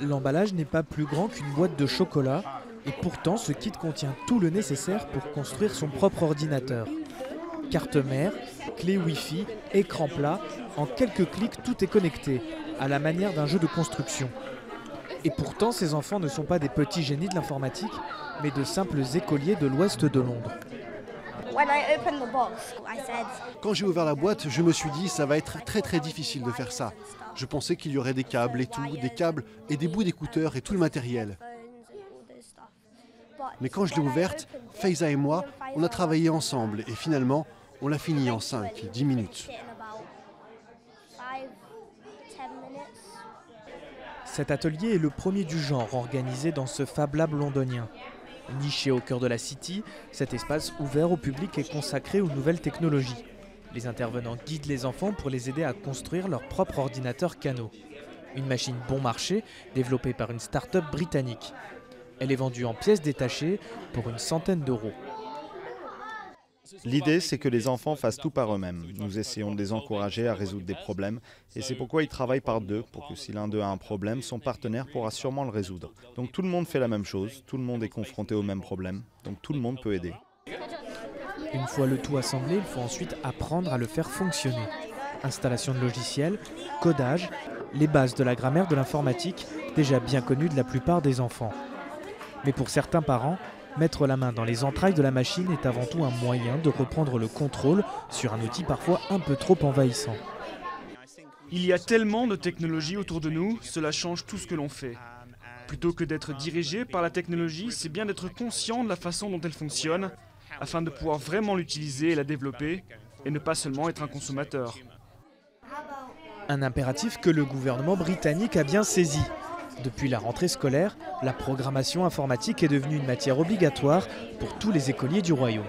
L'emballage n'est pas plus grand qu'une boîte de chocolat et pourtant ce kit contient tout le nécessaire pour construire son propre ordinateur. Carte mère, clé Wi-Fi, écran plat, en quelques clics tout est connecté, à la manière d'un jeu de construction. Et pourtant ces enfants ne sont pas des petits génies de l'informatique, mais de simples écoliers de l'ouest de Londres. Quand j'ai ouvert la boîte, je me suis dit ça va être très difficile de faire ça. Je pensais qu'il y aurait des câbles et tout, des câbles et des bouts d'écouteurs et tout le matériel. Mais quand je l'ai ouverte, Faiza et moi, on a travaillé ensemble et finalement, on l'a fini en 5-10 minutes. Cet atelier est le premier du genre organisé dans ce Fab Lab londonien. Niché au cœur de la City, cet espace ouvert au public est consacré aux nouvelles technologies. Les intervenants guident les enfants pour les aider à construire leur propre ordinateur Kano. Une machine bon marché développée par une start-up britannique. Elle est vendue en pièces détachées pour une centaine d'euros. L'idée, c'est que les enfants fassent tout par eux-mêmes. Nous essayons de les encourager à résoudre des problèmes et c'est pourquoi ils travaillent par deux, pour que si l'un d'eux a un problème, son partenaire pourra sûrement le résoudre. Donc tout le monde fait la même chose, tout le monde est confronté au même problème, donc tout le monde peut aider. Une fois le tout assemblé, il faut ensuite apprendre à le faire fonctionner. Installation de logiciels, codage, les bases de la grammaire de l'informatique, déjà bien connues de la plupart des enfants. Mais pour certains parents, mettre la main dans les entrailles de la machine est avant tout un moyen de reprendre le contrôle sur un outil parfois un peu trop envahissant. Il y a tellement de technologies autour de nous, cela change tout ce que l'on fait. Plutôt que d'être dirigé par la technologie, c'est bien d'être conscient de la façon dont elle fonctionne, afin de pouvoir vraiment l'utiliser et la développer, et ne pas seulement être un consommateur. Un impératif que le gouvernement britannique a bien saisi. Depuis la rentrée scolaire, la programmation informatique est devenue une matière obligatoire pour tous les écoliers du royaume.